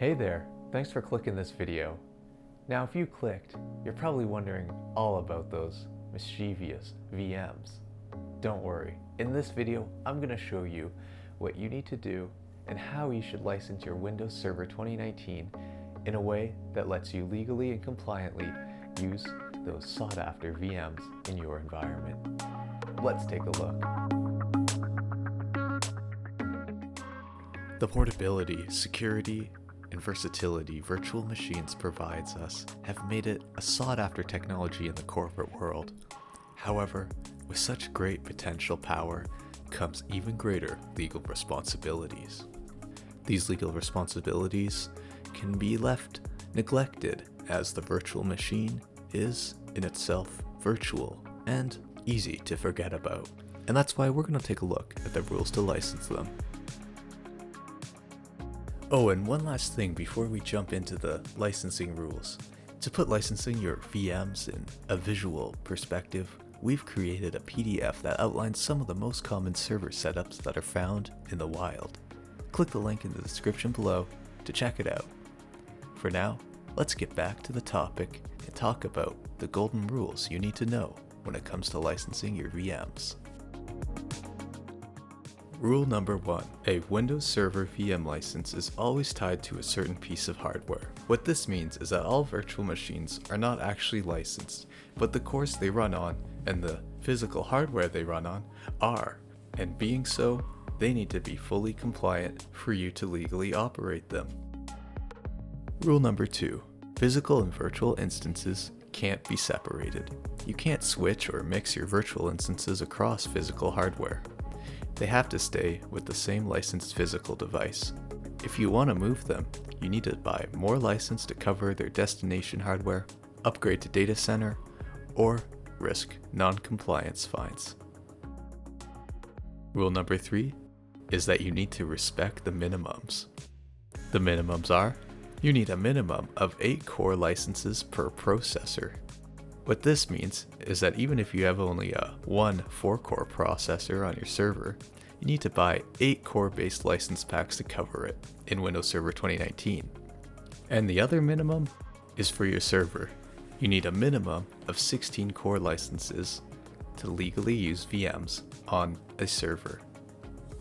Hey there, thanks for clicking this video. Now if you clicked, you're probably wondering all about those mischievous VMs. Don't worry, in this video I'm going to show you what you need to do and how you should license your Windows Server 2019 in a way that lets you legally and compliantly use those sought after VMs in your environment. Let's take a look. The portability, security, and versatility virtual machines provides us have made it a sought-after technology in the corporate world. However, with such great potential power comes even greater legal responsibilities. These legal responsibilities can be left neglected as the virtual machine is in itself virtual and easy to forget about. And that's why we're going to take a look at the rules to license them. Oh, and one last thing before we jump into the licensing rules. To put licensing your VMs in a visual perspective, we've created a PDF that outlines some of the most common server setups that are found in the wild. Click the link in the description below to check it out. For now, let's get back to the topic and talk about the golden rules you need to know when it comes to licensing your VMs. Rule number 1. A Windows Server VM license is always tied to a certain piece of hardware. What this means is that all virtual machines are not actually licensed, but the cores they run on and the physical hardware they run on are, and being so, they need to be fully compliant for you to legally operate them. Rule number 2. Physical and virtual instances can't be separated. You can't switch or mix your virtual instances across physical hardware. They have to stay with the same licensed physical device. If you want to move them, you need to buy more license to cover their destination hardware, upgrade to data center, or risk non-compliance fines. Rule number 3 is that you need to respect the minimums. The minimums are, you need a minimum of 8 core licenses per processor. What this means is that even if you have only a 1 4-core processor on your server, you need to buy 8 core-based license packs to cover it in Windows Server 2019. And the other minimum is for your server. You need a minimum of 16 core licenses to legally use VMs on a server.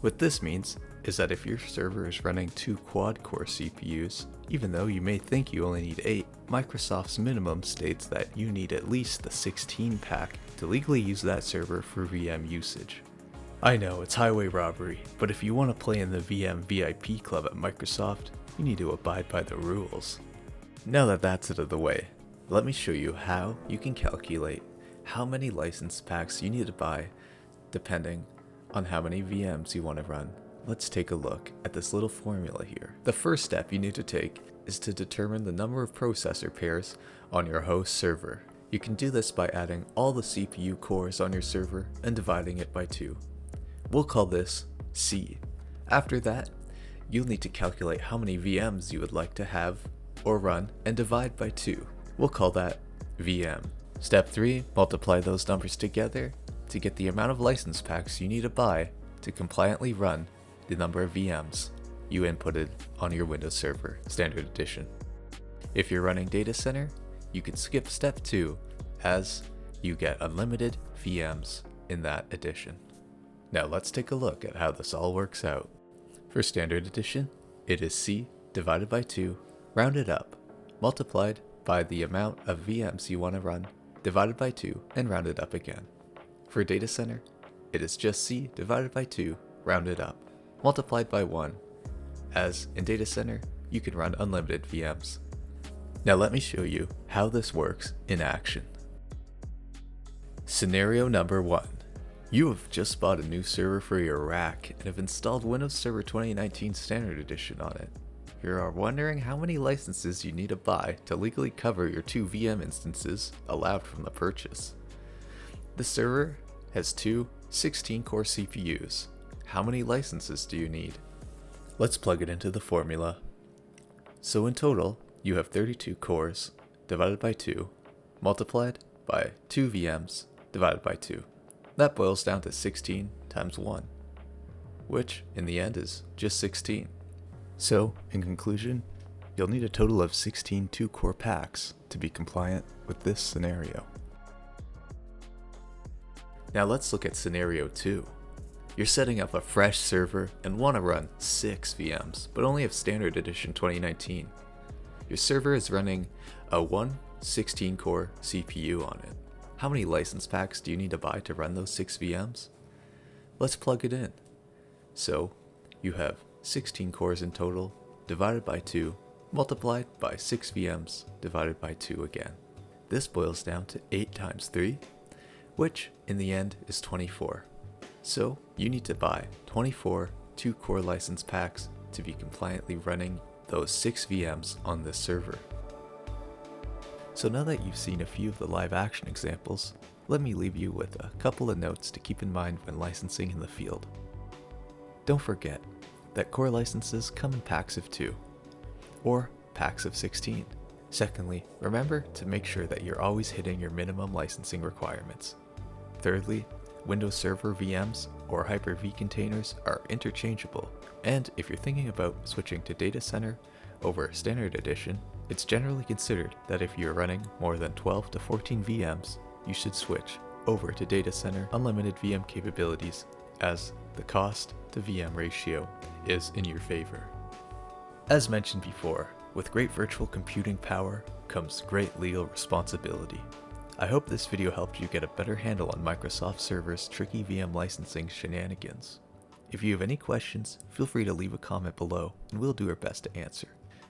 What this means is that if your server is running 2 quad-core CPUs, even though you may think you only need 8, Microsoft's minimum states that you need at least the 16 pack to legally use that server for VM usage. I know, it's highway robbery, but if you want to play in the VM VIP club at Microsoft, you need to abide by the rules. Now that that's out of the way, let me show you how you can calculate how many license packs you need to buy depending on how many VMs you want to run. Let's take a look at this little formula here. The first step you need to take is to determine the number of processor pairs on your host server. You can do this by adding all the CPU cores on your server and dividing it by 2. We'll call this C. After that, you'll need to calculate how many VMs you would like to have or run and divide by 2. We'll call that VM. Step 3, multiply those numbers together to get the amount of license packs you need to buy to compliantly run the number of VMs you inputted on your Windows Server Standard Edition. If you're running Data Center, you can skip step 2 as you get unlimited VMs in that edition. Now let's take a look at how this all works out. For Standard Edition, it is C divided by 2, rounded up, multiplied by the amount of VMs you want to run, divided by 2, and rounded up again. For Data Center, it is just C divided by 2, rounded up, multiplied by 1, as in Data Center, you can run unlimited VMs. Now let me show you how this works in action. Scenario number 1. You have just bought a new server for your rack and have installed Windows Server 2019 Standard Edition on it. You are wondering how many licenses you need to buy to legally cover your 2 VM instances allowed from the purchase. The server has 2 16-core CPUs. How many licenses do you need? Let's plug it into the formula. So in total, you have 32 cores divided by 2, multiplied by 2 VMs divided by 2. That boils down to 16 times 1, which in the end is just 16. So, in conclusion, You'll need a total of 16 2-core packs to be compliant with this scenario. Now let's look at scenario 2. You're setting up a fresh server and want to run 6 VMs, but only have Standard Edition 2019. Your server is running a 16-core CPU on it. How many license packs do you need to buy to run those 6 VMs? Let's plug it in. So, you have 16 cores in total, divided by 2, multiplied by 6 VMs, divided by 2 again. This boils down to 8 times 3, which in the end is 24. So, you need to buy 24 2-core license packs to be compliantly running those 6 VMs on this server. So now that you've seen a few of the live action examples, let me leave you with a couple of notes to keep in mind when licensing in the field. Don't forget that core licenses come in packs of 2, or packs of 16. Secondly, remember to make sure that you're always hitting your minimum licensing requirements. Thirdly, Windows Server VMs or Hyper-V containers are interchangeable, and if you're thinking about switching to Data Center over Standard Edition, it's generally considered that if you're running more than 12 to 14 VMs, you should switch over to Data Center Unlimited VM capabilities, as the cost to VM ratio is in your favor. As mentioned before, with great virtual computing power comes great legal responsibility. I hope this video helped you get a better handle on Microsoft Server's tricky VM licensing shenanigans. If you have any questions, feel free to leave a comment below and we'll do our best to answer.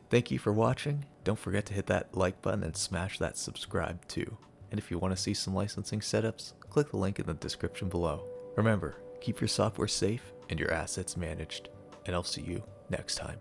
Thank you for watching. Don't forget to hit that like button and smash that subscribe too. And if you want to see some licensing setups, click the link in the description below. Remember, keep your software safe and your assets managed, and I'll see you next time.